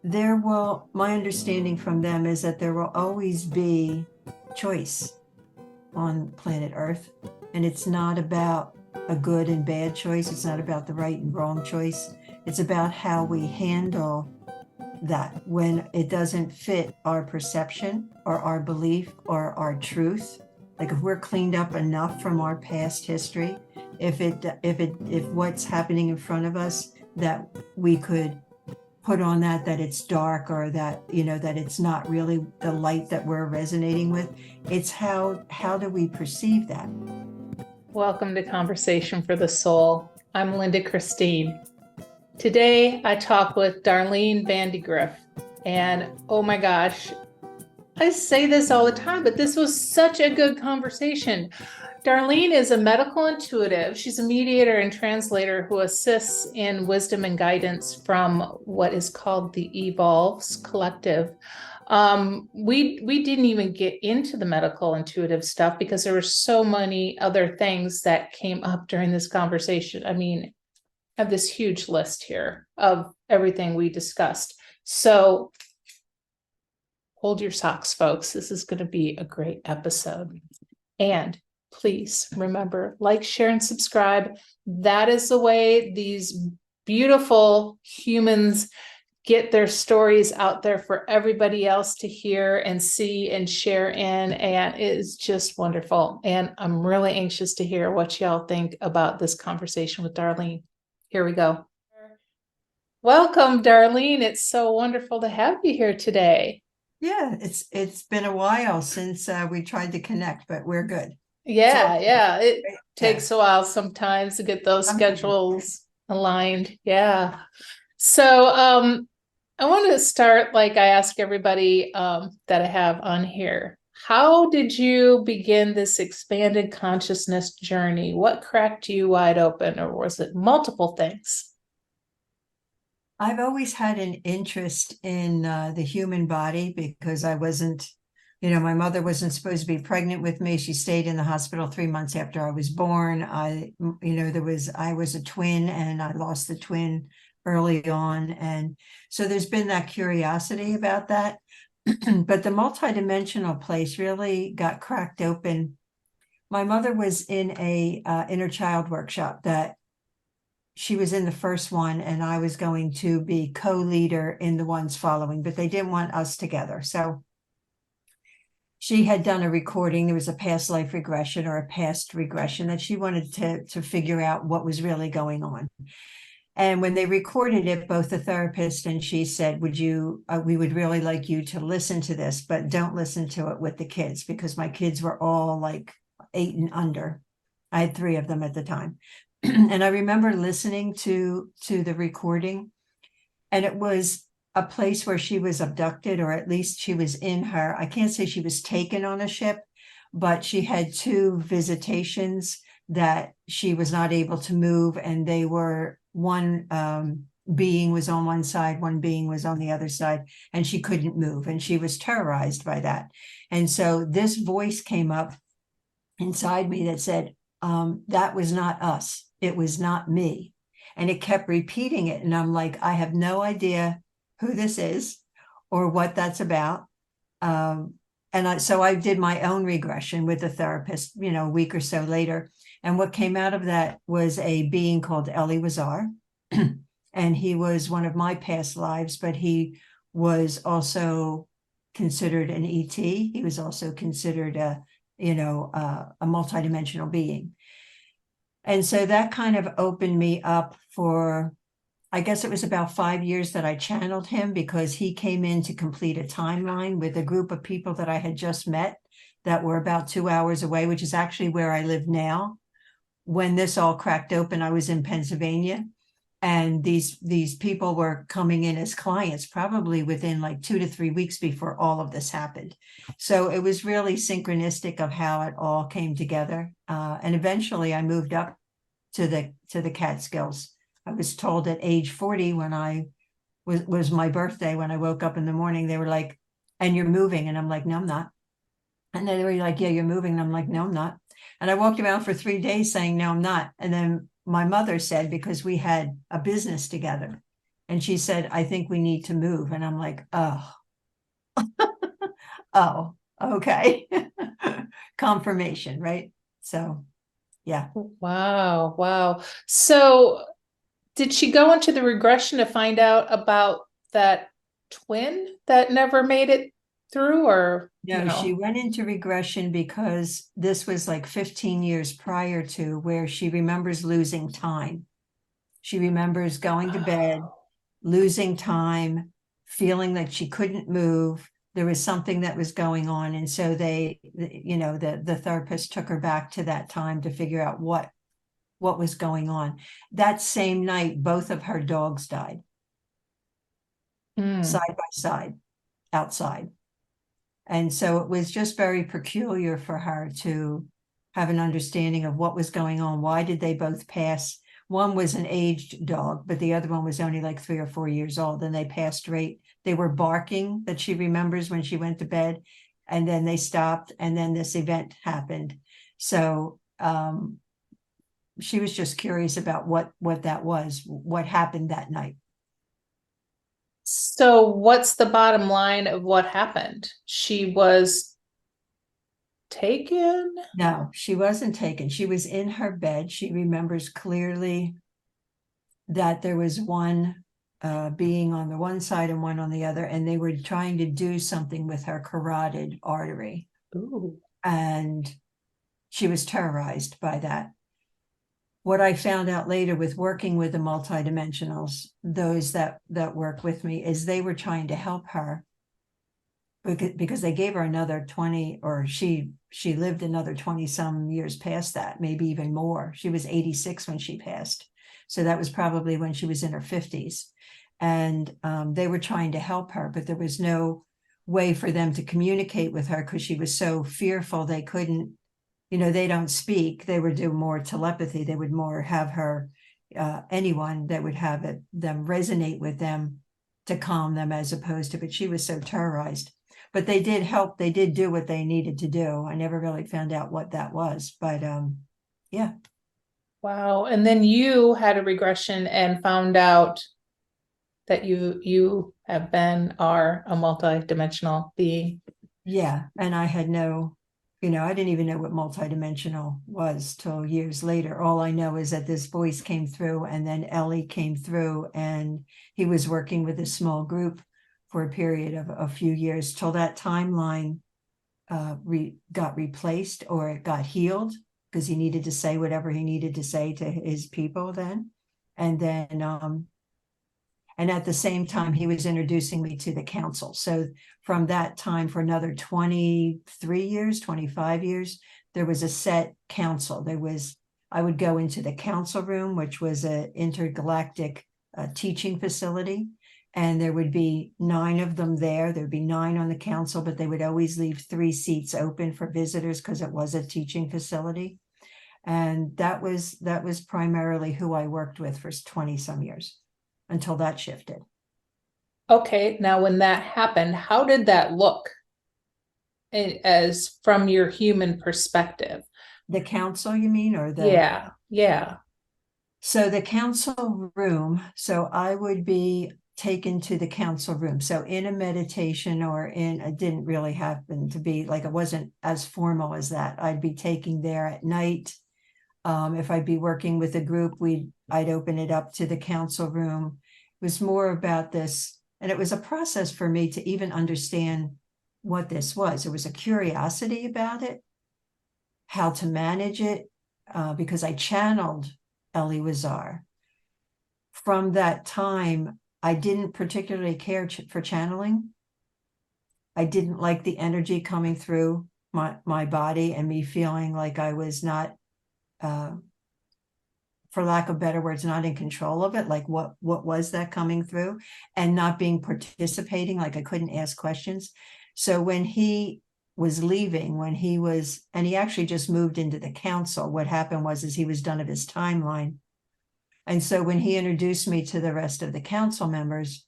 My understanding from them is that there will always be choice on planet Earth. And it's not about a good and bad choice. It's not about the right and wrong choice. It's about how we handle that when it doesn't fit our perception or our belief or our truth. Like if we're cleaned up enough from our past history, if what's happening in front of us that we could put on that it's dark, or that that it's not really the light that we're resonating with. It's how do we perceive that? Welcome to Conversation for the Soul. I'm Linda Christine. Today I talk with Darlene Grift. And oh my gosh, I say this all the time, but this was such a good conversation. Darlene is a medical intuitive. She's a mediator and translator who assists in wisdom and guidance from what is called the Evolves Collective. We didn't even get into the medical intuitive stuff because there were so many other things that came up during this conversation. I mean, I have this huge list here of everything we discussed. So hold your socks, folks. This is going to be a great episode. And please remember, like, share, and subscribe. That is the way these beautiful humans get their stories out there for everybody else to hear and see and share in. And it is just wonderful. And I'm really anxious to hear what y'all think about this conversation with Darlene. Here we go. Welcome, Darlene. It's so wonderful to have you here today. Yeah, it's been a while since we tried to connect, but we're good. Yeah. It takes a while sometimes to get those schedules aligned. Yeah. So I want to start like I ask everybody that I have on here. How did you begin this expanded consciousness journey? What cracked you wide open, or was it multiple things? I've always had an interest in the human body because I wasn't, my mother wasn't supposed to be pregnant with me. She stayed in the hospital 3 months after I was born. I was a twin, and I lost the twin early on. And so there's been that curiosity about that. But the multidimensional place really got cracked open. My mother was in a inner child workshop that she was in the first one, and I was going to be co-leader in the ones following, but they didn't want us together. So she had done a recording. There was a past life regression or a past regression that she wanted to figure out what was really going on. And when they recorded it, both the therapist and she said, we would really like you to listen to this, but don't listen to it with the kids, because my kids were all like 8 and under. I had 3 of them at the time. And I remember listening to the recording, and it was a place where she was abducted, or at least she was in her. I can't say she was taken on a ship, but she had 2 visitations that she was not able to move. And they were one being was on one side, one being was on the other side, and she couldn't move. And she was terrorized by that. And so this voice came up inside me that said, that was not us. It was not me. And it kept repeating it. And I'm like, I have no idea who this is or what that's about. So I did my own regression with the therapist, a week or so later. And what came out of that was a being called Eli Wazar. And he was one of my past lives, but he was also considered an ET. He was also considered a multidimensional being. And so that kind of opened me up for, I guess it was about 5 years that I channeled him, because he came in to complete a timeline with a group of people that I had just met that were about 2 hours away, which is actually where I live now. When this all cracked open, I was in Pennsylvania, and these people were coming in as clients probably within like 2 to 3 weeks before all of this happened. So it was really synchronistic of how it all came together. And eventually I moved up to the Catskills. I was told at age 40, when I was my birthday, when I woke up in the morning, they were like, and you're moving. And I'm like, no, I'm not. And then they were like, yeah, you're moving. And I'm like, no, I'm not. And I walked around for 3 days saying, no, I'm not. And then my mother said, because we had a business together, And she said, I think we need to move. And I'm like, oh, oh, okay. Confirmation, right? So, yeah. Wow, wow. So did she go into the regression to find out about that twin that never made it through, or No, she no? went into regression because this was like 15 years prior to, where she remembers losing time. She remembers going to bed, losing time, feeling like she couldn't move. There was something that was going on. And so the therapist took her back to that time to figure out what was going on. That same night, both of her dogs died Mm. side by side outside. And so it was just very peculiar for her to have an understanding of what was going on. Why did they both pass? One was an aged dog, but the other one was only like 3 or 4 years old, and they passed right. They were barking, that she remembers when she went to bed, and then they stopped, and then this event happened. So she was just curious about what that was, what happened that night. So what's the bottom line of what happened? She was taken? No, she wasn't taken. She was in her bed. She remembers clearly that there was one being on the one side and one on the other, and they were trying to do something with her carotid artery. Ooh. And she was terrorized by that. What I found out later with working with the multidimensionals, those that work with me, is they were trying to help her because they gave her another 20, or she lived another 20 some years past that, maybe even more. She was 86 when she passed. So that was probably when she was in her 50s. And they were trying to help her, but there was no way for them to communicate with her because she was so fearful. They couldn't, they don't speak. They would do more telepathy. They would more have her, anyone that would have them resonate with them to calm them, as opposed to, but she was so terrorized. But they did help. They did do what they needed to do. I never really found out what that was, but yeah. Wow. And then you had a regression and found out that you are a multidimensional being. Yeah. And I had I didn't even know what multidimensional was till years later. All I know is that this voice came through, and then Ellie came through, and he was working with a small group for a period of a few years till that timeline got replaced, or it got healed, because he needed to say whatever he needed to say to his people then. And then and at the same time, he was introducing me to the council. So from that time, for another 23 years, 25 years, there was a set council. I would go into the council room, which was an intergalactic teaching facility. And there would be 9 of them there. There'd be 9 on the council, but they would always leave 3 seats open for visitors because it was a teaching facility. And that was primarily who I worked with for 20 some years, until that shifted. Okay, now when that happened, how did that look as from your human perspective? The council, you mean, or Yeah, yeah. So the council room, so I would be taken to the council room. So in a meditation, or it didn't really happen to be like, it wasn't as formal as that. I'd be taking there at night. If I'd be working with a group, I'd open it up to the council room. It was more about this, and it was a process for me to even understand what this was. There was a curiosity about it, how to manage it, because I channeled Ellie Wazar. From that time, I didn't particularly care for channeling. I didn't like the energy coming through my body, and me feeling like I was not, for lack of better words, not in control of it. Like what was that coming through, and not being participating, like I couldn't ask questions. So when he was leaving, and he actually just moved into the council, what happened was he was done of his timeline. And so when he introduced me to the rest of the council members,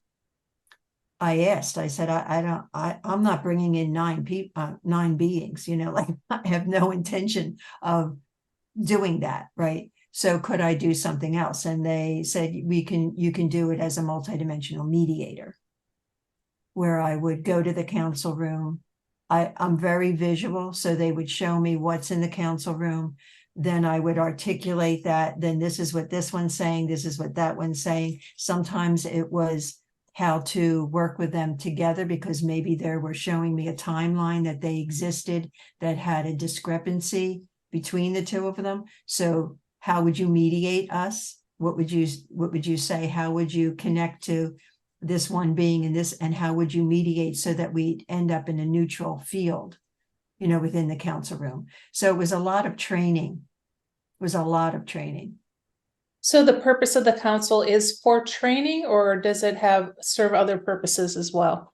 I said, I'm not bringing in 9 beings, like I have no intention of doing that. Right. So could I do something else? And they said, you can do it as a multidimensional mediator, where I would go to the council room. I'm very visual, so they would show me what's in the council room. Then I would articulate that. Then this is what this one's saying. This is what that one's saying. Sometimes it was how to work with them together, because maybe they were showing me a timeline that they existed that had a discrepancy between the two of them. So how would you mediate us? What would you say? How would you connect to this one being in this, and how would you mediate so that we end up in a neutral field, within the council room? So it was a lot of training. So the purpose of the council is for training, or does it serve other purposes as well?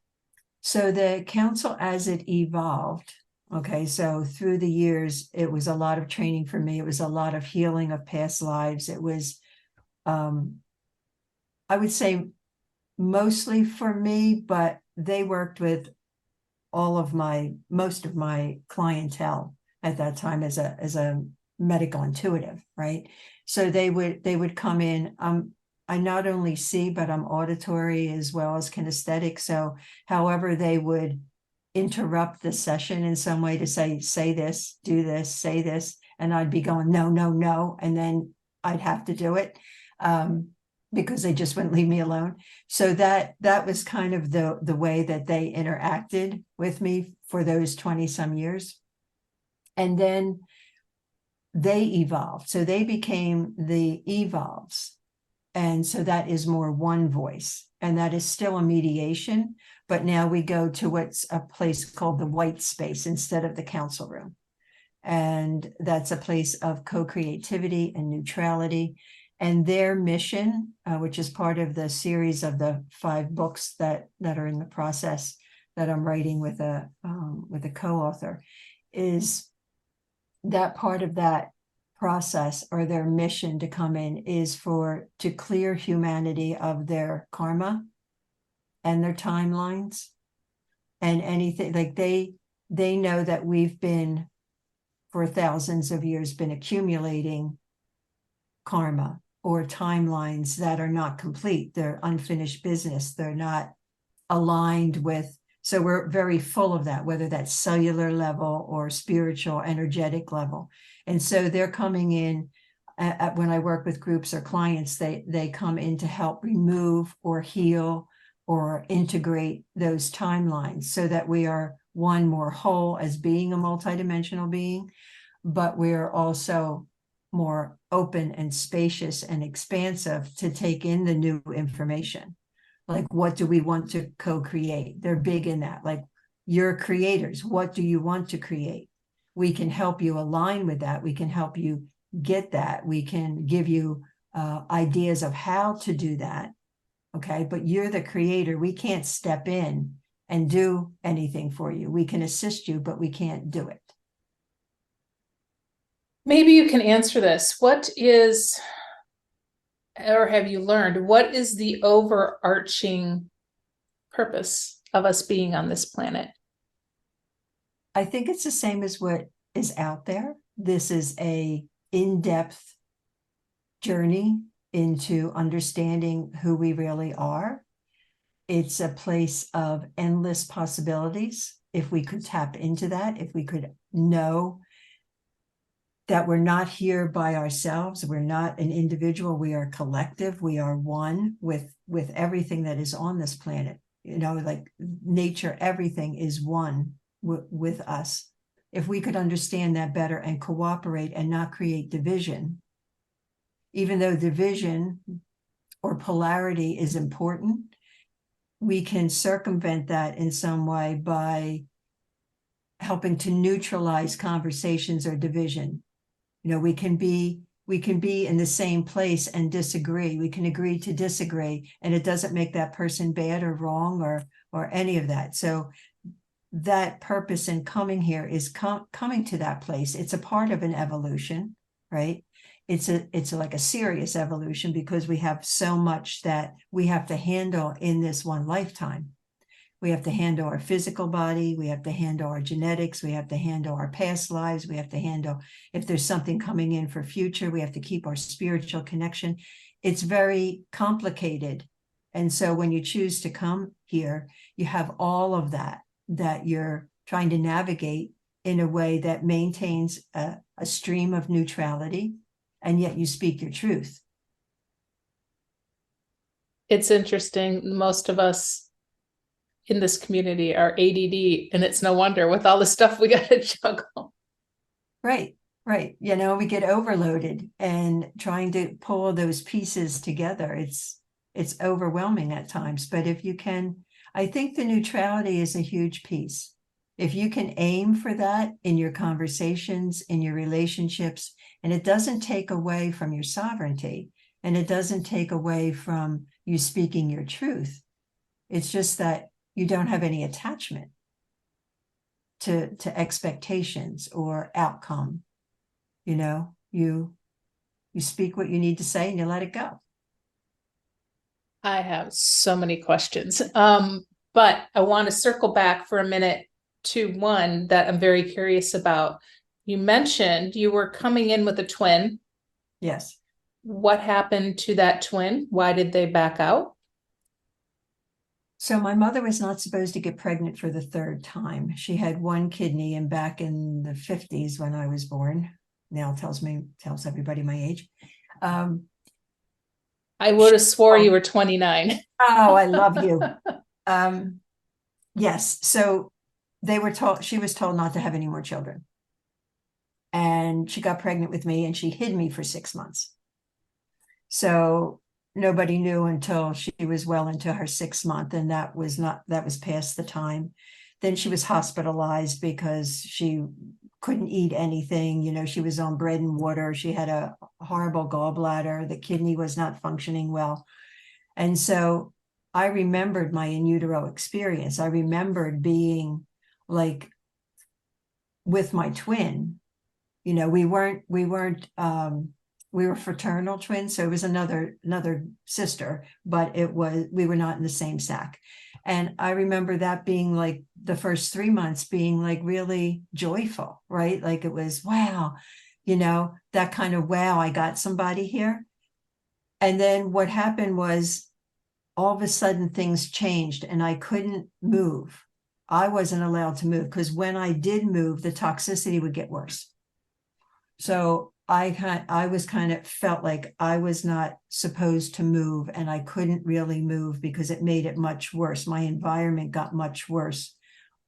So the council, as it evolved, okay, so through the years, it was a lot of training for me. It was a lot of healing of past lives. It was, I would say, mostly for me, but they worked with most of my clientele at that time as a medical intuitive, right? So they would come in. I not only see, but I'm auditory as well as kinesthetic. So however they would interrupt the session in some way to say this, do this, say this, and I'd be going, no, no, no. And then I'd have to do it. Because they just wouldn't leave me alone. So that was kind of the way that they interacted with me for those 20 some years. And then they evolved. So they became the evolves. And so that is more one voice. And that is still a mediation. But now we go to what's a place called the white space instead of the council room. And that's a place of co-creativity and neutrality. And their mission, which is part of the series of the 5 books that are in the process that I'm writing with a co-author, is that part of that process, or their mission to come in, is to clear humanity of their karma and their timelines and anything. Like they know that we've been, for thousands of years, been accumulating karma or timelines that are not complete. They're unfinished business. They're not aligned with, so we're very full of that, whether that's cellular level or spiritual, energetic level. And so they're coming in when I work with groups or clients, they come in to help remove or heal or integrate those timelines so that we are, one, more whole as being a multidimensional being, but we're also more open and spacious and expansive to take in the new information. Like, what do we want to co-create? They're big in that. Like, you're creators. What do you want to create? We can help you align with that. We can help you get that. We can give you ideas of how to do that. Okay, but you're the creator. We can't step in and do anything for you. We can assist you, but we can't do it. Maybe you can answer this. What is, or have you learned, what is the overarching purpose of us being on this planet? I think it's the same as what is out there. This is a in-depth journey into understanding who we really are. It's a place of endless possibilities. If we could tap into that, if we could know that we're not here by ourselves, we're not an individual, we are collective, we are one with everything that is on this planet. Like nature, everything is one with us. If we could understand that better and cooperate and not create division, even though division or polarity is important, we can circumvent that in some way by helping to neutralize conversations or division. We can be in the same place and disagree. We can agree to disagree, and it doesn't make that person bad or wrong or any of that. So that purpose in coming here is coming to that place. It's a part of an evolution, right? It's like a serious evolution, because we have so much that we have to handle in this one lifetime. We have to handle our physical body. We have to handle our genetics. We have to handle our past lives. We have to handle if there's something coming in for future. We have to keep our spiritual connection. It's very complicated. And so when you choose to come here, you have all of that you're trying to navigate in a way that maintains a stream of neutrality, and yet you speak your truth. It's interesting. Most of us in this community are ADD, and it's no wonder with all the stuff we got to juggle. Right. We get overloaded, and trying to pull those pieces together, it's overwhelming at times. But if you can, I think the neutrality is a huge piece. If you can aim for that in your conversations, in your relationships, and it doesn't take away from your sovereignty, and it doesn't take away from you speaking your truth. It's just that you don't have any attachment to expectations or outcome. You speak what you need to say and you let it go. I have so many questions, but I want to circle back for a minute to one that I'm very curious about. You mentioned you were coming in with a twin. Yes. What happened to that twin? Why did they back out? So my mother was not supposed to get pregnant for the third time. She had one kidney, and back in the 50s when I was born, now tells everybody my age. I would have swore you were 29. Oh, I love you. Yes. So she was told not to have any more children. And she got pregnant with me, and she hid me for 6 months. So nobody knew until she was well into her 6th month. And that was past the time. Then she was hospitalized because she couldn't eat anything. She was on bread and water. She had a horrible gallbladder. The kidney was not functioning well. And so I remembered my in utero experience. I remembered being like with my twin. We were fraternal twins, so it was another sister, but we were not in the same sack. And I remember that being like the first 3 months being like really joyful, right? Like it was, wow, that kind of, wow, I got somebody here. And then what happened was all of a sudden things changed and I couldn't move. I wasn't allowed to move because when I did move, the toxicity would get worse. So I was kind of felt like I was not supposed to move, and I couldn't really move because it made it much worse. My environment got much worse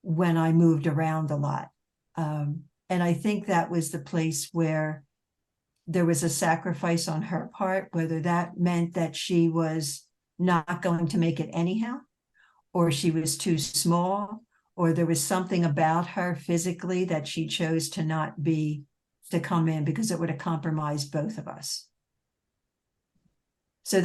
when I moved around a lot. And I think that was the place where there was a sacrifice on her part, whether that meant that she was not going to make it anyhow, or she was too small, or there was something about her physically that she chose to come in because it would have compromised both of us. So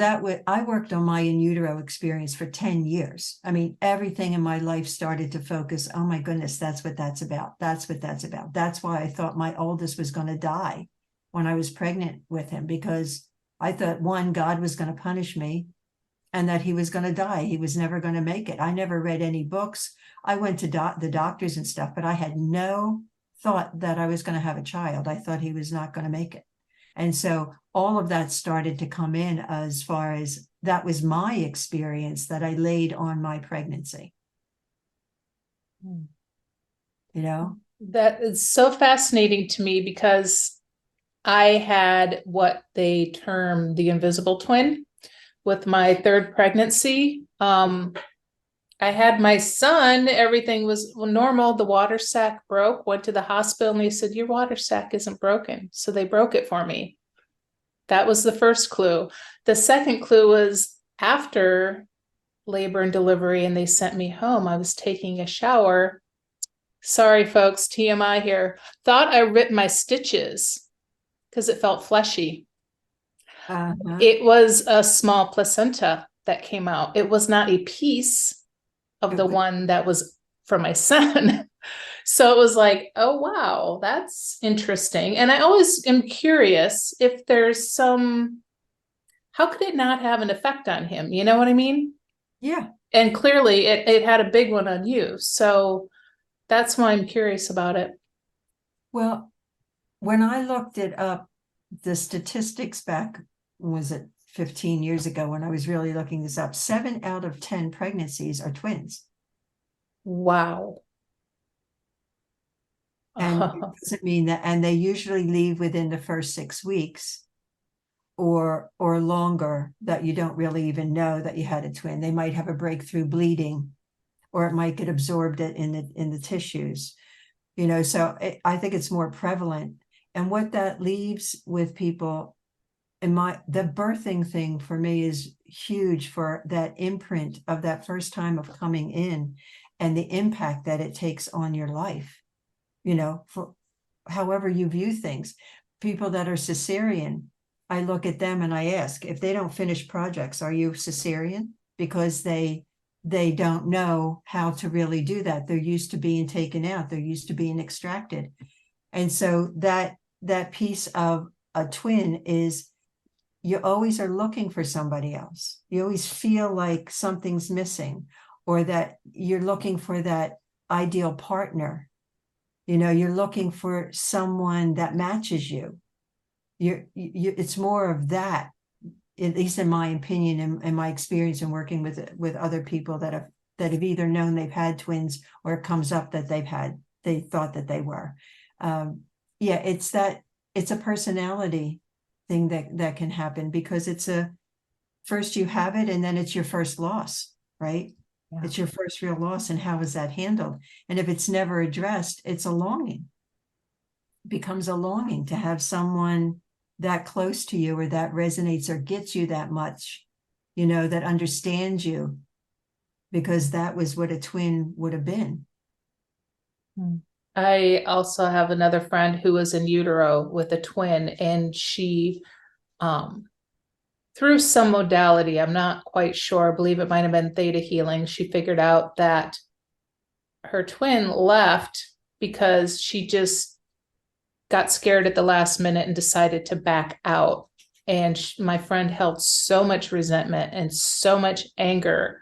I worked on my in utero experience for 10 years. I mean, everything in my life started to focus, oh my goodness, that's what that's about. That's what that's about. That's why I thought my oldest was going to die when I was pregnant with him, because I thought, one, God was going to punish me and that he was going to die. He was never going to make it. I never read any books. I went to the doctors and stuff, but I had no thought that I was going to have a child. I thought he was not going to make it. And so all of that started to come in as far as that was my experience that I laid on my pregnancy. That is so fascinating to me because I had what they term the invisible twin with my third pregnancy. I had my son, everything was normal. The water sac broke, went to the hospital, and they said, your water sac isn't broken. So they broke it for me. That was the first clue. The second clue was after labor and delivery, and they sent me home. I was taking a shower. Sorry, folks, TMI here. Thought I ripped my stitches because it felt fleshy. It was a small placenta that came out. It was not a piece of the one that was for my son. So it was like, oh, wow, that's interesting. And I always am curious if there's how could it not have an effect on him? You know what I mean? Yeah. And clearly it had a big one on you. So that's why I'm curious about it. Well, when I looked it up, the statistics back, was it 15 years ago when I was really looking this up, 7 out of 10 pregnancies are twins. Wow. And it doesn't mean that, and they usually leave within the first 6 weeks or longer, that you don't really even know that you had a twin. They might have a breakthrough bleeding, or it might get absorbed in the tissues, so I think it's more prevalent. And what that leaves with people, the birthing thing for me is huge, for that imprint of that first time of coming in and the impact that it takes on your life, for however you view things. People that are cesarean, I look at them and I ask, if they don't finish projects, are you cesarean? Because they don't know how to really do that. They're used to being taken out. They're used to being extracted. And so that piece of a twin is, you always are looking for somebody else. You always feel like something's missing, or that you're looking for that ideal partner. You're looking for someone that matches you. It's more of that, at least in my opinion and my experience in working with other people that have either known they've had twins, or it comes up that they thought that they were. It's a personality thing that can happen, because first you have it, and then it's your first loss, right? Yeah. It's your first real loss, and how is that handled? And if it's never addressed, it's a longing. It becomes a longing to have someone that close to you, or that resonates or gets you that much, that understands you, because that was what a twin would have been. I also have another friend who was in utero with a twin, and she, through some modality, I'm not quite sure, I believe it might have been theta healing, she figured out that her twin left because she just got scared at the last minute and decided to back out. And my friend held so much resentment and so much anger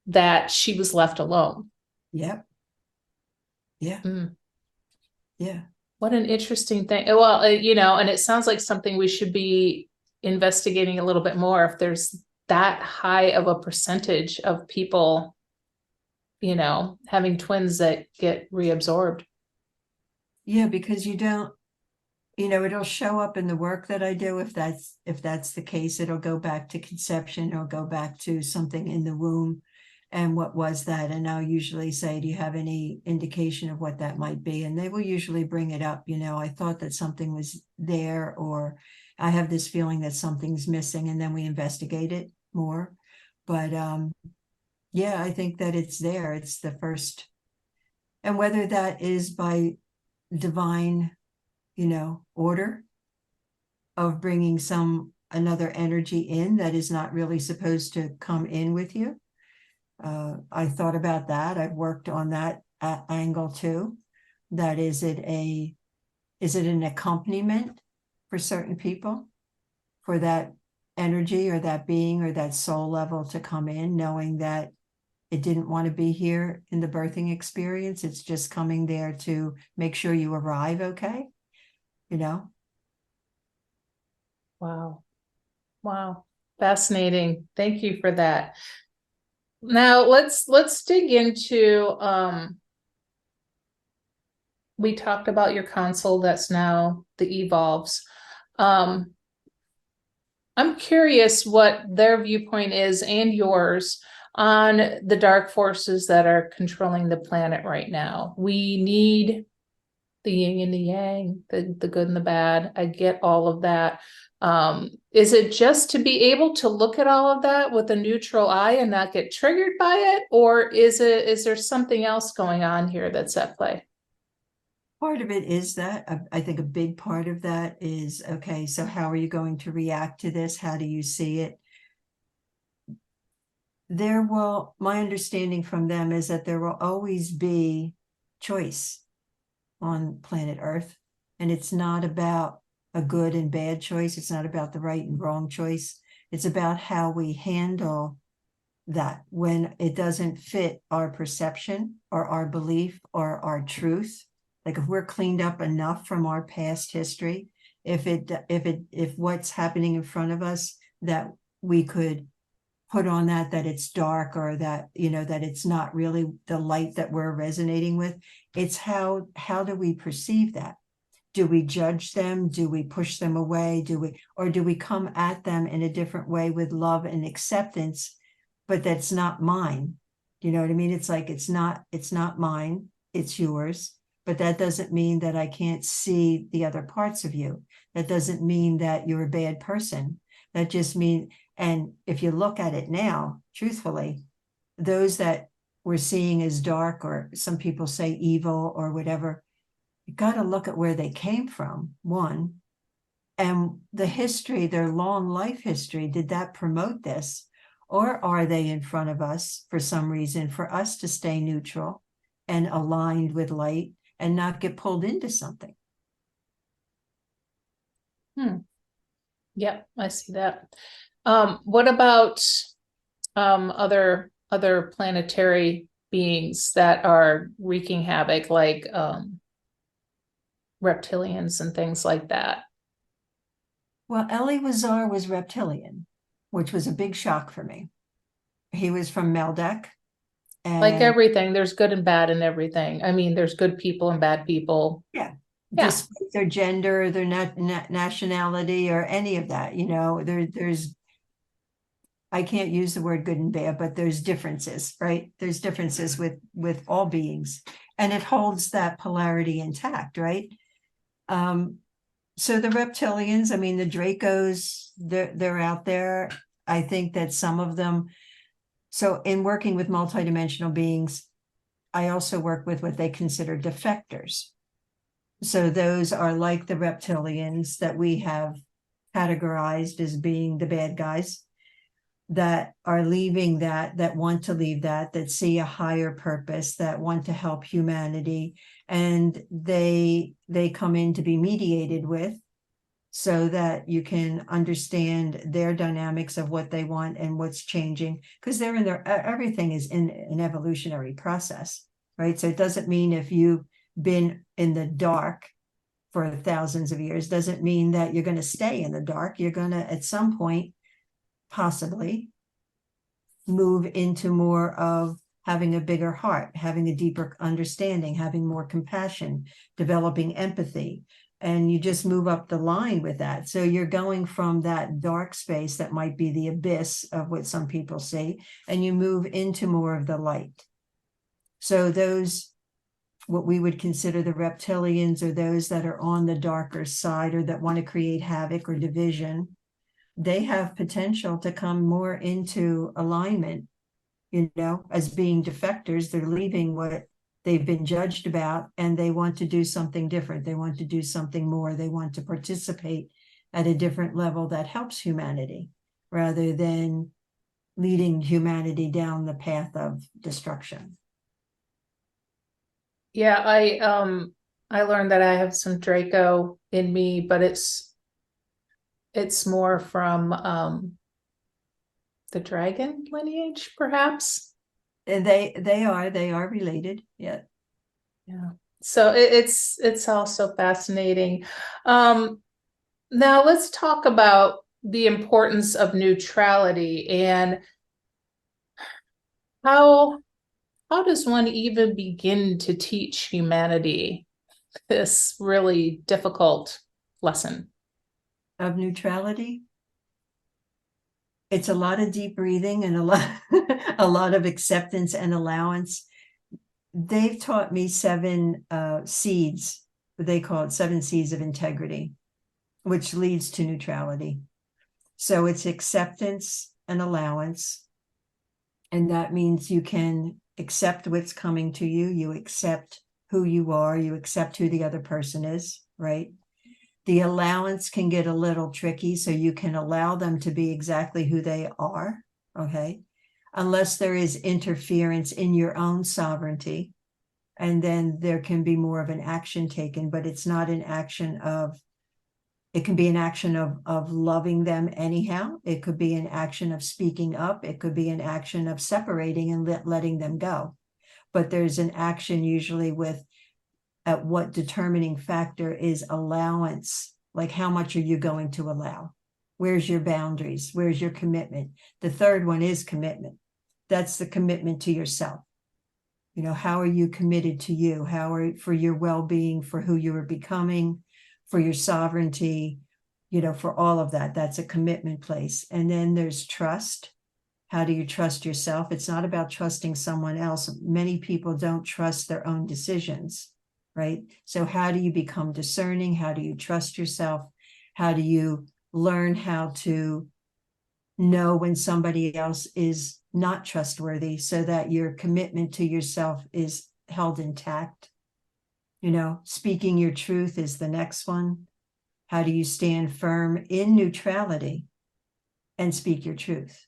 that she was left alone. Yep. Yeah. Yeah. What an interesting thing. Well, and it sounds like something we should be investigating a little bit more, if there's that high of a percentage of people, having twins that get reabsorbed. Yeah, because you don't, it'll show up in the work that I do. If that's the case, it'll go back to conception, or go back to something in the womb. And what was that? And I'll usually say, do you have any indication of what that might be? And they will usually bring it up. I thought that something was there, or I have this feeling that something's missing, and then we investigate it more. But I think that it's there. It's the first. And whether that is by divine, order of bringing another energy in that is not really supposed to come in with you. I thought about that. I've worked on that angle too. That is it an accompaniment for certain people, for that energy or that being or that soul level to come in, knowing that it didn't want to be here in the birthing experience. It's just coming there to make sure you arrive okay. Wow. Fascinating. Thank you for that. Now let's dig into, we talked about your console that's now the evolves. I'm curious what their viewpoint is, and yours, on the dark forces that are controlling the planet right now. We need the yin and the yang, the good and the bad. I get all of that. Is it just to be able to look at all of that with a neutral eye and not get triggered by it? Or is there something else going on here that's at play? Part of it is that. I think a big part of that is, okay, so how are you going to react to this? How do you see it? My understanding from them is that there will always be choice on planet Earth. And it's not about a good and bad choice. It's not about the right and wrong choice. It's about how we handle that when it doesn't fit our perception or our belief or our truth, like if we're cleaned up enough from our past history, if what's happening in front of us that we could put on that it's dark, or that, that it's not really the light that we're resonating with, it's how do we perceive that? Do we judge them? Do we push them away? Do we come at them in a different way with love and acceptance? But that's not mine. You know what I mean? It's like, it's not mine, it's yours. But that doesn't mean that I can't see the other parts of you. That doesn't mean that you're a bad person. That just means, and if you look at it now, truthfully, those that we're seeing as dark, or some people say evil or whatever, you got to look at where they came from, one, and the history, their long life history. Did that promote this? Or are they in front of us for some reason, for us to stay neutral and aligned with light and not get pulled into something? Yep, I see that. What about other planetary beings that are wreaking havoc, like reptilians and things like that? Well, Elie Wazar was reptilian, which was a big shock for me. He was from Meldek. Like And everything, there's good and bad in everything. I mean, there's good people and bad people. yeah, Yeah. despite their gender, their nationality, or any of that, there's, I can't use the word good and bad, but there's differences, right? There's differences with all beings, and it holds that polarity intact, right? So the reptilians, I mean, the Dracos, they're out there. I think that some of them. So in working with multidimensional beings, I also work with what they consider defectors. So those are like the reptilians that we have categorized as being the bad guys, that are leaving that want to leave that see a higher purpose, that want to help humanity. And they come in to be mediated with, so that you can understand their dynamics of what they want and what's changing, because they're in their, everything is in an evolutionary process, right? So it doesn't mean if you've been in the dark for thousands of years, doesn't mean that you're going to stay in the dark. You're going to, at some point, possibly move into more of having a bigger heart, having a deeper understanding, having more compassion, developing empathy. And you just move up the line with that. So you're going from that dark space that might be the abyss of what some people see, and you move into more of the light. So those, what we would consider the reptilians, are those that are on the darker side, or that want to create havoc or division. They have potential to come more into alignment, as being defectors. They're leaving what they've been judged about, and they want to do something different. They want to do something more. They want to participate at a different level that helps humanity, rather than leading humanity down the path of destruction. Yeah, I learned that I have some Draco in me, but it's more from the dragon lineage, perhaps. And they are related. Yeah. So it's also fascinating. Now let's talk about the importance of neutrality, and how does one even begin to teach humanity this really difficult lesson of neutrality? It's a lot of deep breathing and a lot of acceptance and allowance. They've taught me 7 seeds. They call it 7 seeds of integrity, which leads to neutrality. So it's acceptance and allowance. And that means you can accept what's coming to you. You accept who you are. You accept who the other person is, right? The allowance can get a little tricky, so you can allow them to be exactly who they are, okay? Unless there is interference in your own sovereignty, and then there can be more of an action taken, but it's not an action of It can be an action of loving them anyhow. It could be an action of speaking up. It could be an action of separating and letting them go. But there's an action usually with at what determining factor is allowance. Like, how much are you going to allow? Where's your boundaries? Where's your commitment? The third one is commitment. That's the commitment to yourself. You know, how are you committed to you? How are for your well-being, for who you are becoming, for your sovereignty, you know, for all of that. That's a commitment place. And then there's trust. How do you trust yourself? It's not about trusting someone else. Many people don't trust their own decisions, right? So how do you become discerning? How do you trust yourself? How do you learn how to know when somebody else is not trustworthy so that your commitment to yourself is held intact? You know, speaking your truth is the next one. How do you stand firm in neutrality and speak your truth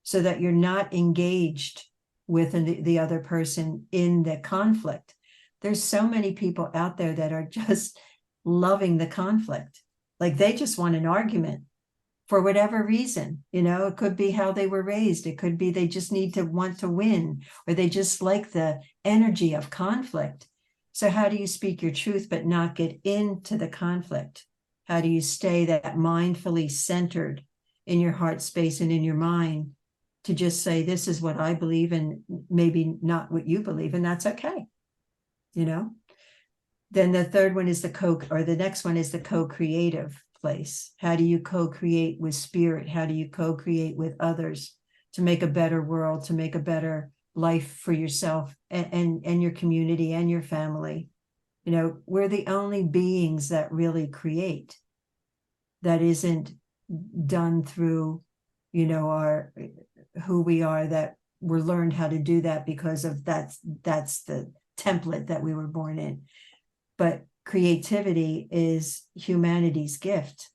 so that you're not engaged with the other person in the conflict? There's so many people out there that are just loving the conflict. Like, they just want an argument for whatever reason. You know, it could be how they were raised. It could be they just want to win, or they just like the energy of conflict. So how do you speak your truth but not get into the conflict? How do you stay that mindfully centered in your heart space and in your mind to just say, this is what I believe, and maybe not what you believe, and that's okay. You know, then the third one is the next one is the co-creative place. How do you co-create with spirit? How do you co-create with others to make a better world, to make a better life for yourself and your community and your family? You know, we're the only beings that really create. That isn't done through, you know, who we are, that we're learned how to do that because of that's the template that we were born in. But creativity is humanity's gift,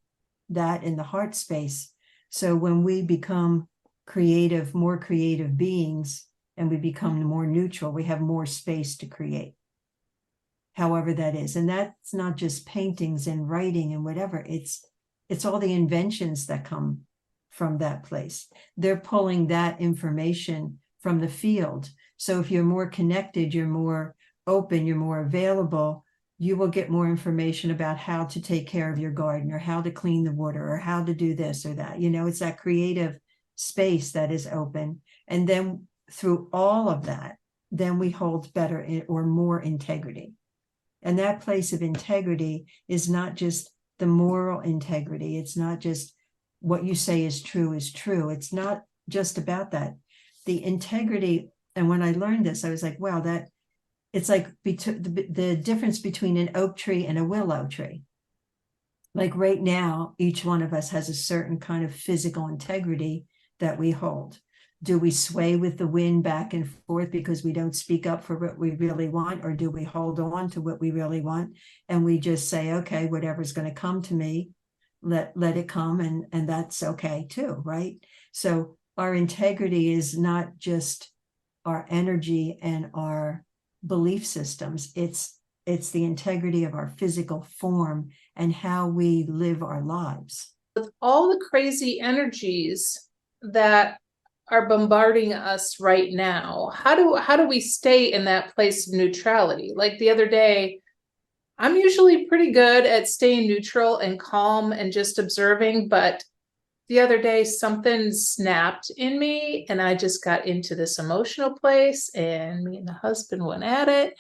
that in the heart space. So when we become creative, more creative beings, and we become more neutral, we have more space to create, however that is. And that's not just paintings and writing and whatever. It's all the inventions that come from that place. They're pulling that information from the field. So if you're more connected, you're more open, you're more available, you will get more information about how to take care of your garden, or how to clean the water, or how to do this or that. You know, it's that creative space that is open. And then through all of that, then we hold better or more integrity. And that place of integrity is not just the moral integrity. It's not just what you say is true is true. It's not just about that. The integrity, and when I learned this, I was like, wow, that it's like the difference between an oak tree and a willow tree. Like right now, each one of us has a certain kind of physical integrity that we hold. Do we sway with the wind back and forth because we don't speak up for what we really want? Or do we hold on to what we really want and we just say, okay, whatever's going to come to me, let it come, and that's okay too, right? So our integrity is not just our energy and our belief systems. It's the integrity of our physical form and how we live our lives. With all the crazy energies that are bombarding us right now, how do we stay in that place of neutrality? Like the other day, I'm usually pretty good at staying neutral and calm and just observing, but the other day something snapped in me and I just got into this emotional place, and me and the husband went at it.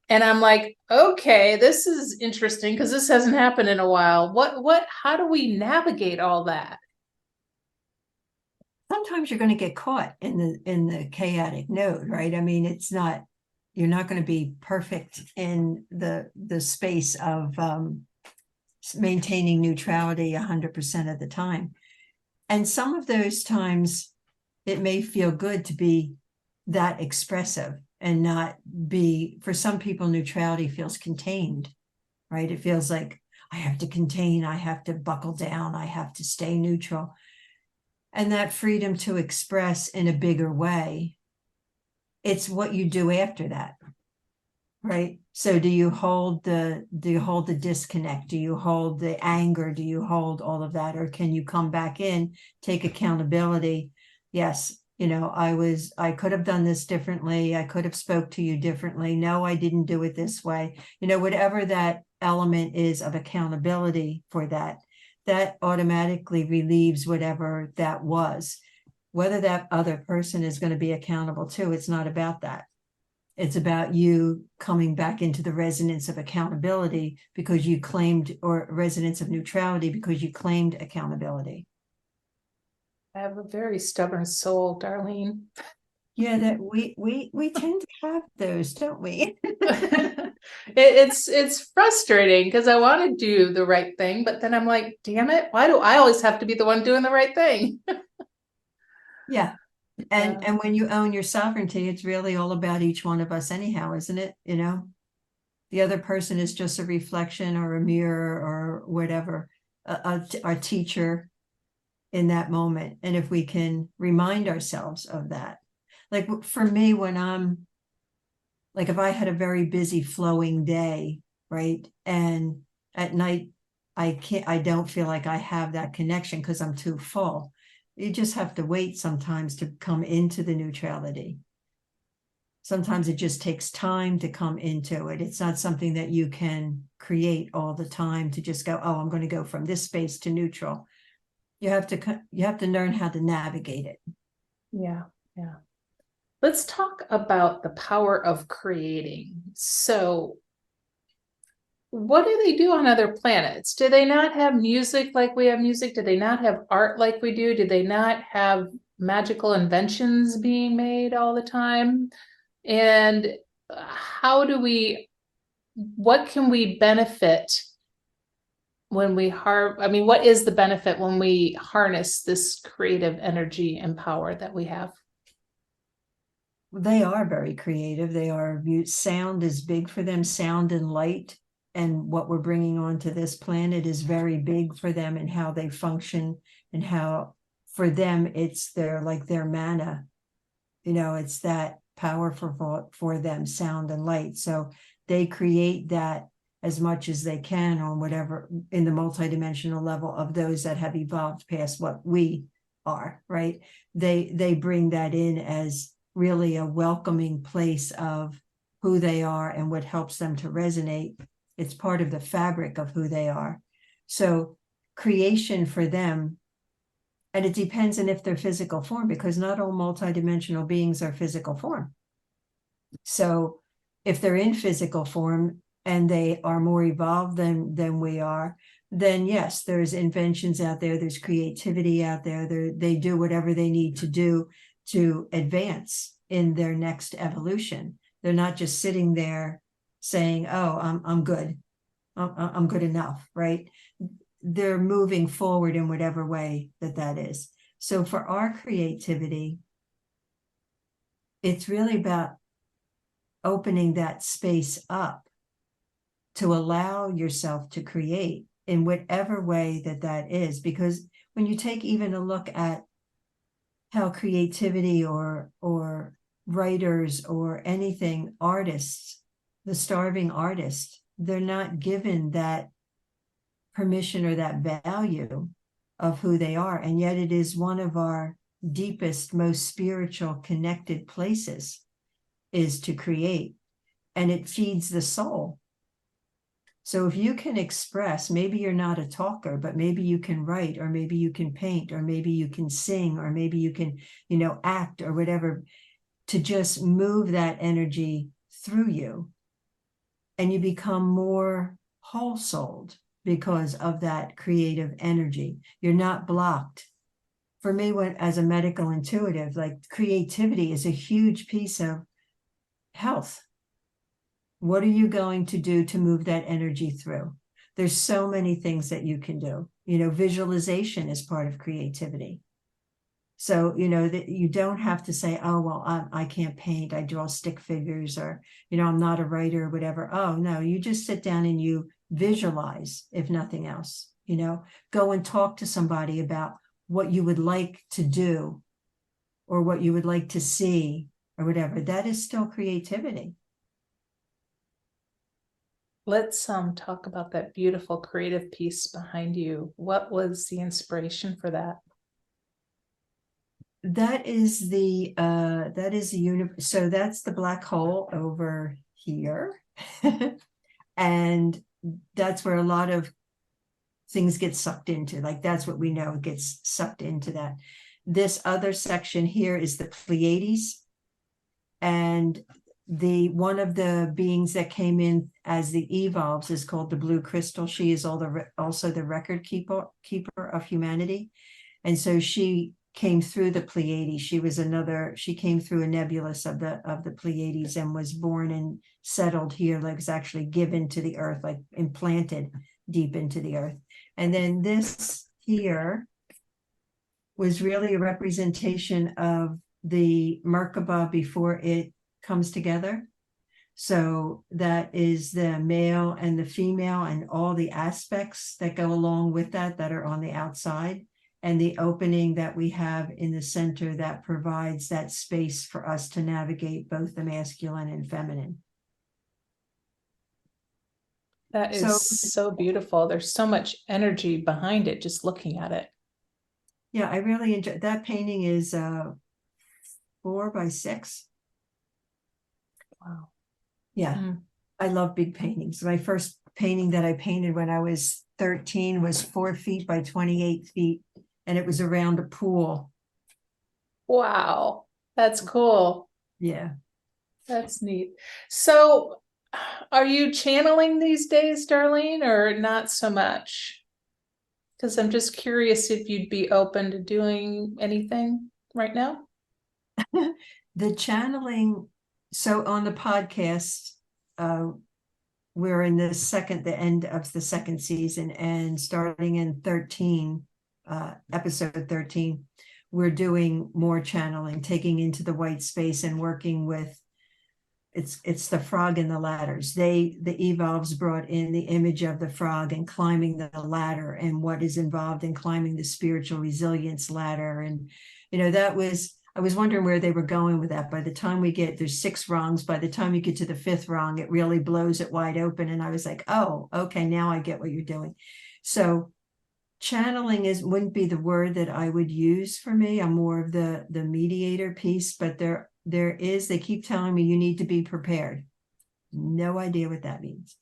And I'm like, okay, this is interesting because this hasn't happened in a while. How do we navigate all that? Sometimes you're going to get caught in the chaotic node, right? I mean, you're not going to be perfect in the space of maintaining neutrality 100% of the time. And some of those times it may feel good to be that expressive and not be, for some people, neutrality feels contained, right? It feels like I have to contain, I have to buckle down, I have to stay neutral. And that freedom to express in a bigger way, it's what you do after that, right? So do you hold the disconnect? Do you hold the anger? Do you hold all of that? Or can you come back in, take accountability? Yes, I could have done this differently. I could have spoke to you differently. No, I didn't do it this way. Whatever that element is of accountability for that, that automatically relieves whatever that was. Whether that other person is going to be accountable too, it's not about that. It's about you coming back into the resonance of accountability because you claimed, or resonance of neutrality because you claimed accountability. I have a very stubborn soul, Darlene. Yeah, that we tend to have those, don't we? It's frustrating because I want to do the right thing, but then I'm like, damn it, why do I always have to be the one doing the right thing? Yeah. And when you own your sovereignty, it's really all about each one of us anyhow, isn't it? The other person is just a reflection or a mirror or whatever, our teacher in that moment. And if we can remind ourselves of that, like for me, when I'm like, if I had a very busy flowing day, right? And at night, I don't feel like I have that connection because I'm too full. You just have to wait sometimes to come into the neutrality. Sometimes it just takes time to come into it. It's not something that you can create all the time to just go, oh, I'm going to go from this space to neutral. You have to learn how to navigate it. Yeah. Let's talk about the power of creating. So, what do they do on other planets? Do they not have music like we have music? Do they not have art like we do? Do they not have magical inventions being made all the time? And what can we benefit when what is the benefit when we harness this creative energy and power that we have? They are very creative. Sound is big for them, sound and light. And what we're bringing onto this planet is very big for them and how they function, and how for them it's their mana. It's that powerful for them, sound and light. So they create that as much as they can on whatever in the multidimensional level of those that have evolved past what we are, right? They bring that in as really a welcoming place of who they are and what helps them to resonate. It's part of the fabric of who they are. So creation for them, and it depends on if they're physical form, because not all multidimensional beings are physical form. So if they're in physical form and they are more evolved than we are, then yes, there's inventions out there, there's creativity out there, they do whatever they need to do to advance in their next evolution. They're not just sitting there saying, oh, I'm good. I'm good enough, right? They're moving forward in whatever way that is. So for our creativity, it's really about opening that space up to allow yourself to create in whatever way that is. Because when you take even a look at how creativity or writers or anything, artists, the starving artist, they're not given that permission or that value of who they are. And yet it is one of our deepest, most spiritual connected places, is to create, and it feeds the soul. So if you can express, maybe you're not a talker, but maybe you can write, or maybe you can paint, or maybe you can sing, or maybe you can, act or whatever, to just move that energy through you, and you become more whole-souled because of that creative energy. You're not blocked. For me, as a medical intuitive, like creativity is a huge piece of health. What are you going to do to move that energy through? There's so many things that you can do. Visualization is part of creativity. So, that you don't have to say, oh, well, I can't paint, I draw stick figures, or, I'm not a writer or whatever. Oh, no, you just sit down and you visualize, if nothing else, go and talk to somebody about what you would like to do or what you would like to see or whatever. That is still creativity. Let's talk about that beautiful creative piece behind you. What was the inspiration for that? That is the universe. So that's the black hole over here. And that's where a lot of things get sucked into. Like that's what we know gets sucked into that. This other section here is the Pleiades. And the one of the beings that came in as the evolves is called the blue crystal. She is also the record keeper of humanity. And so she came through the Pleiades. She came through a nebulous of the Pleiades and was born and settled here, like was actually given to the earth, like implanted deep into the earth. And then this here was really a representation of the Merkaba before it comes together. So that is the male and the female and all the aspects that go along with that are on the outside, and the opening that we have in the center that provides that space for us to navigate both the masculine and feminine. That is so beautiful. There's so much energy behind it, just looking at it. Yeah, I really enjoy that painting. Is 4 by 6. Wow. Yeah. I love big paintings. My first painting that I painted when I was 13 was 4 feet by 28 feet, and it was around a pool. Wow, that's cool. Yeah. That's neat. So are you channeling these days, Darlene, or not so much? Because I'm just curious if you'd be open to doing anything right now. The channeling, so on the podcast, we're in the end of the second season, and starting in 13, episode 13, we're doing more channeling, taking into the white space and working with it's the frog and the ladders. The evolves brought in the image of the frog and climbing the ladder and what is involved in climbing the spiritual resilience ladder. And I was wondering where they were going with that. By the time there's 6 rungs, by the time you get to the 5th rung, it really blows it wide open. And I was like, oh, okay, now I get what you're doing. So channeling wouldn't be the word that I would use for me. I'm more of the mediator piece, but they keep telling me you need to be prepared. No idea what that means.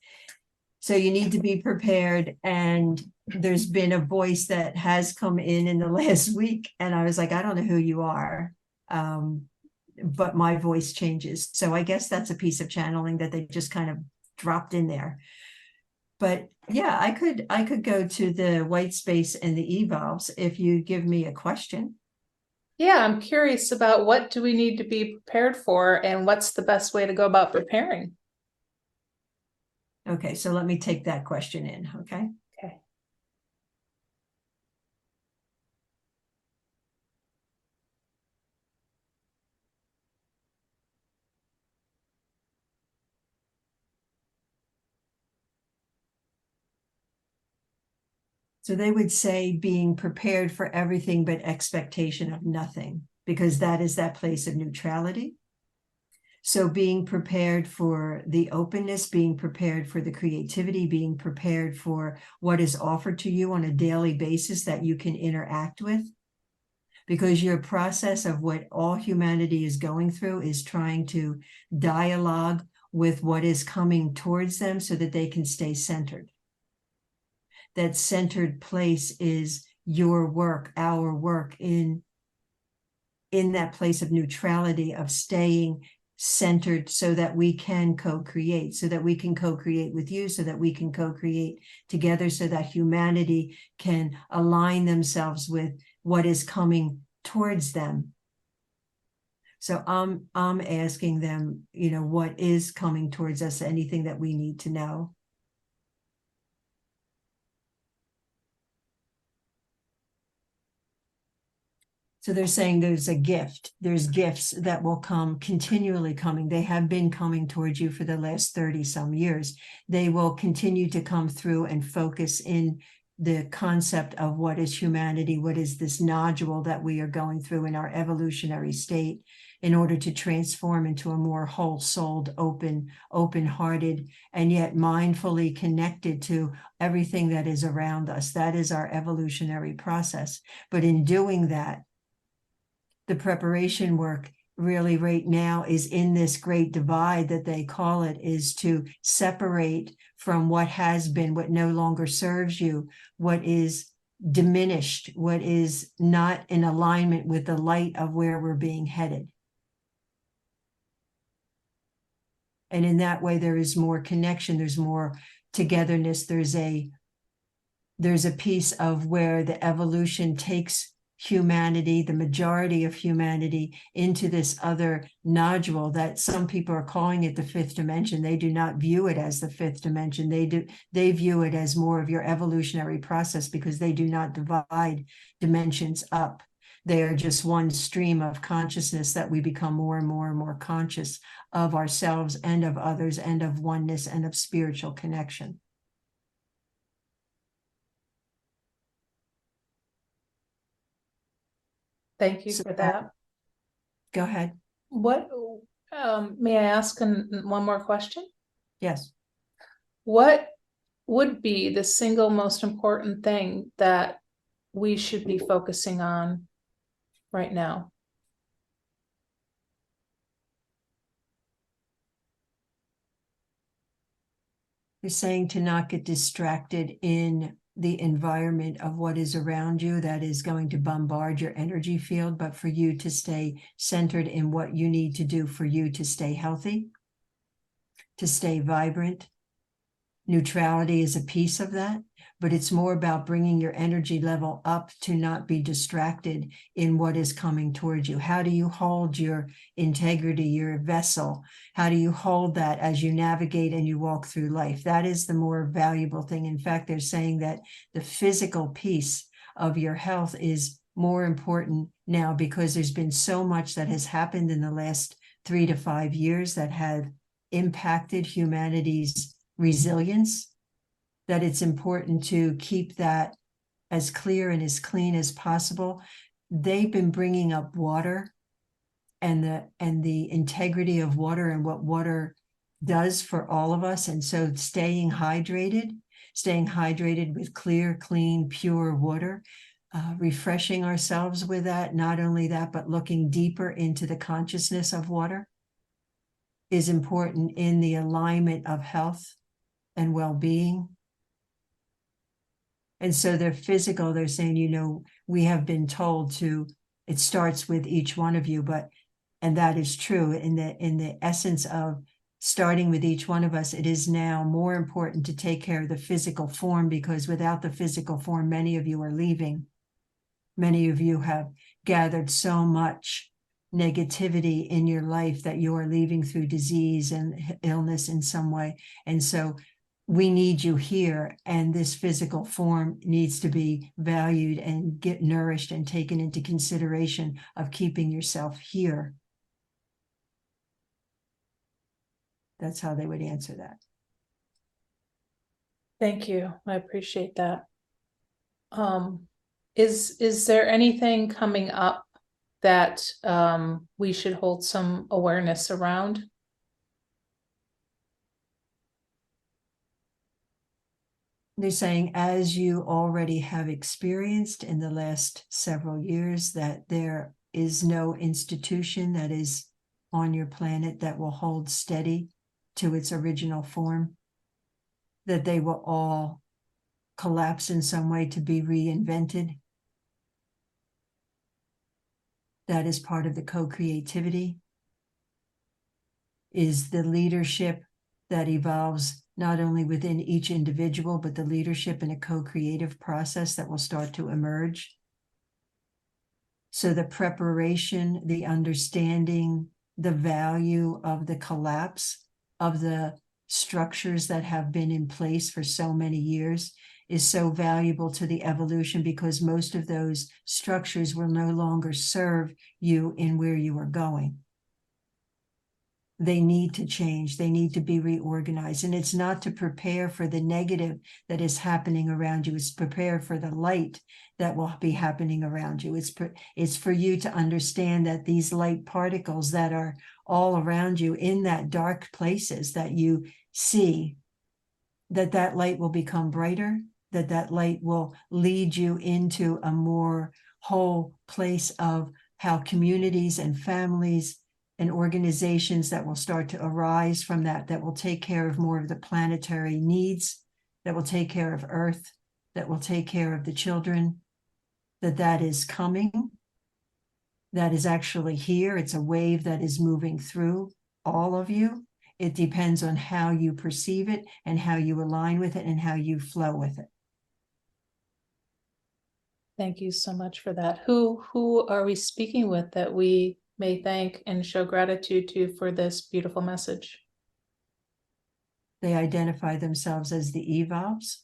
So you need to be prepared. And there's been a voice that has come in the last week. And I was like, I don't know who you are. But my voice changes. So I guess that's a piece of channeling that they just kind of dropped in there. But yeah, I could go to the white space and the evolves if you give me a question. Yeah, I'm curious about what do we need to be prepared for and what's the best way to go about preparing? Okay, so let me take that question in, okay? Okay. So they would say being prepared for everything but expectation of nothing, because that is that place of neutrality. So being prepared for the openness, being prepared for the creativity, being prepared for what is offered to you on a daily basis that you can interact with. Because your process of what all humanity is going through is trying to dialogue with what is coming towards them so that they can stay centered. That centered place is your work, our work in that place of neutrality, of staying centered so that we can co-create, so that we can co-create with you, so that we can co-create together, so that humanity can align themselves with what is coming towards them. So I'm asking them, what is coming towards us, anything that we need to know. So they're saying there's a gift. There's gifts that will come, continually coming. They have been coming towards you for the last 30 some years. They will continue to come through and focus in the concept of what is humanity, what is this nodule that we are going through in our evolutionary state. in order to transform into a more whole-souled, open-hearted, and yet mindfully connected to everything that is around us. That is our evolutionary process. But in doing that, the preparation work really right now is in this great divide that they call it, is to separate from what has been, what no longer serves you, what is diminished, what is not in alignment with the light of where we're being headed. And in that way, there is more connection, there's more togetherness, there's a piece of where the evolution takes humanity, the majority of humanity, into this other nodule that some people are calling it the fifth dimension. They do not view it as the fifth dimension. They view it as more of your evolutionary process, because they do not divide dimensions up. They are just one stream of consciousness that we become more and more and more conscious of ourselves and of others and of oneness and of spiritual connection. Thank you for that. Go ahead. What, may I ask one more question? Yes. What would be the single most important thing that we should be focusing on right now? You're saying to not get distracted in the environment of what is around you that is going to bombard your energy field, but for you to stay centered in what you need to do for you to stay healthy, to stay vibrant. Neutrality is a piece of that, but it's more about bringing your energy level up to not be distracted in what is coming towards you. How do you hold your integrity, your vessel? How do you hold that as you navigate and you walk through life? That is the more valuable thing. In fact, they're saying that the physical piece of your health is more important now, because there's been so much that has happened in the last 3 to 5 years that have impacted humanity's resilience, that it's important to keep that as clear and as clean as possible. They've been bringing up water and the integrity of water and what water does for all of us. And so staying hydrated with clear, clean, pure water, refreshing ourselves with that. Not only that, but looking deeper into the consciousness of water is important in the alignment of health and well-being. And so they're physical, they're saying, we have been told to, it starts with each one of you, and that is true in the essence of starting with each one of us. It is now more important to take care of the physical form, because without the physical form, many of you are leaving. Many of you have gathered so much negativity in your life that you are leaving through disease and illness in some way. And so we need you here, and this physical form needs to be valued and get nourished and taken into consideration of keeping yourself here. That's how they would answer that. Thank you. I appreciate that. Is there anything coming up that we should hold some awareness around? They're saying, as you already have experienced in the last several years, that there is no institution that is on your planet that will hold steady to its original form, that they will all collapse in some way to be reinvented. That is part of the co-creativity, is the leadership that evolves not only within each individual, but the leadership in a co-creative process that will start to emerge. So the preparation, the understanding, the value of the collapse of the structures that have been in place for so many years is so valuable to the evolution, because most of those structures will no longer serve you in where you are going. they need to change. They need to be reorganized. And it's not to prepare for the negative that is happening around you. It's prepare for the light that will be happening around you. It's for you to understand that these light particles that are all around you in that dark places that you see, that light will become brighter, that light will lead you into a more whole place of how communities and families and organizations that will start to arise from that will take care of more of the planetary needs, that will take care of Earth, that will take care of the children, that is coming, that is actually here. It's a wave that is moving through all of you. It depends on how you perceive it and how you align with it and how you flow with it. Thank you so much for that. Who are we speaking with that we may thank and show gratitude to for this beautiful message? They identify themselves as the evolves.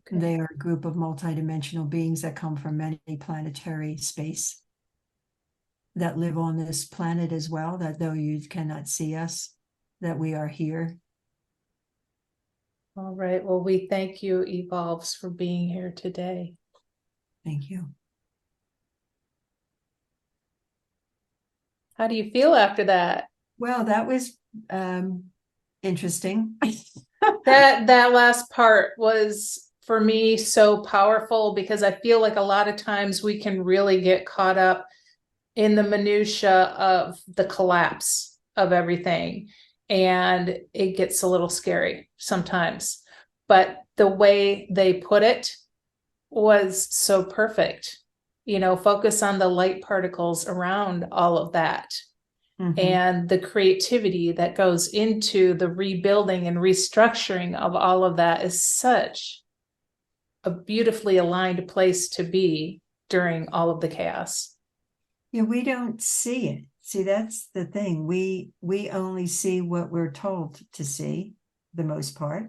Okay. They are a group of multidimensional beings that come from many planetary space, that live on this planet as well, that though you cannot see us, that we are here. All right. Well, we thank you, Evolves, for being here today. Thank you. How do you feel after that? Well, that was interesting. That last part was, for me, so powerful, because I feel like a lot of times we can really get caught up in the minutia of the collapse of everything, and it gets a little scary sometimes. But the way they put it was so perfect. You know, focus on the light particles around all of that. Mm-hmm. And the creativity that goes into the rebuilding and restructuring of all of that is such a beautifully aligned place to be during all of the chaos. Yeah, we don't see it. See, that's the thing. We only see what we're told to see, the most part.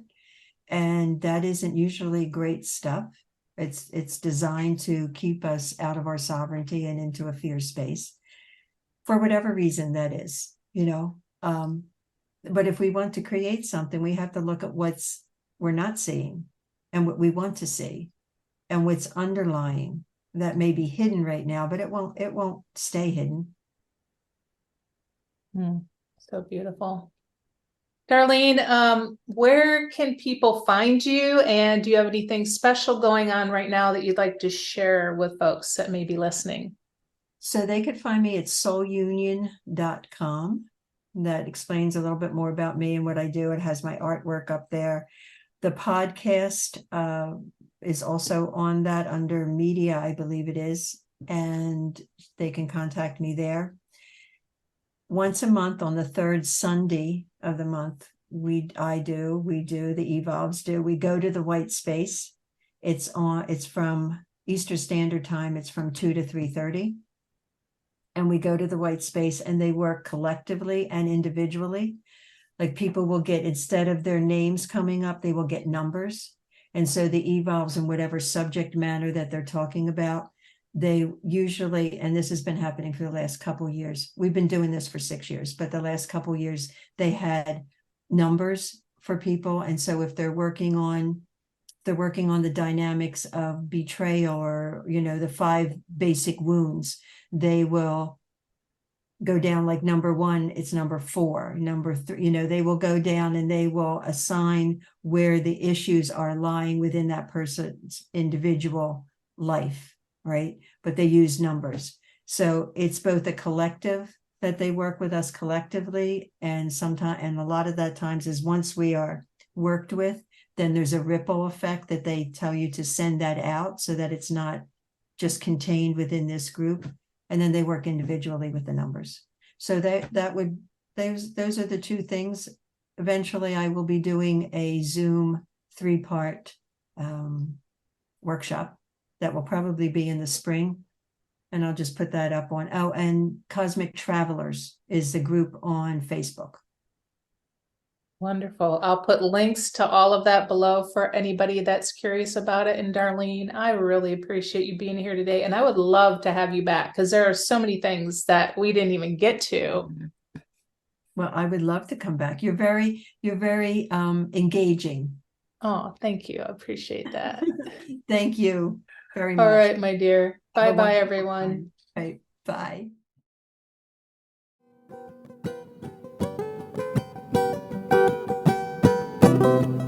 And that isn't usually great stuff. It's designed to keep us out of our sovereignty and into a fear space, for whatever reason that is, you know. But if we want to create something, we have to look at what's we're not seeing and what we want to see and what's underlying that may be hidden right now, but it won't stay hidden. So beautiful. Darlene, where can people find you? And do you have anything special going on right now that you'd like to share with folks that may be listening? So they could find me at soulunion.com. That explains a little bit more about me and what I do. It has my artwork up there. The podcast is also on that under media, I believe it is, and they can contact me there. Once a month on the third Sunday of the month, we do, the Evolves do, we go to the white space. It's from Eastern Standard Time. It's from 2 to 3:30. And we go to the white space and they work collectively and individually. Like people will get, instead of their names coming up, they will get numbers. And so the Evolves in whatever subject matter that they're talking about, they usually, and this has been happening for the last couple of years. We've been doing this for 6 years, but the last couple of years they had numbers for people. And so if they're working on the dynamics of betrayal or, you know, the 5 basic wounds, they will go down like number 1, it's number 4, number 3, you know, they will go down and they will assign where the issues are lying within that person's individual life, right? But they use numbers. So it's both a collective that they work with us collectively, and sometimes, and a lot of that times is once we are worked with, then there's a ripple effect that they tell you to send that out so that it's not just contained within this group. And then they work individually with the numbers. So those are the 2 things. Eventually I will be doing a Zoom 3-part workshop that will probably be in the spring. And I'll just put that up on, and Cosmic Travelers is the group on Facebook. Wonderful. I'll put links to all of that below for anybody that's curious about it. And Darlene, I really appreciate you being here today. And I would love to have you back because there are so many things that we didn't even get to. Well, I would love to come back. You're very engaging. Oh, thank you. I appreciate that. Thank you very All much. right, my dear. Have a Bye-bye, wonderful everyone. time. Bye. Bye.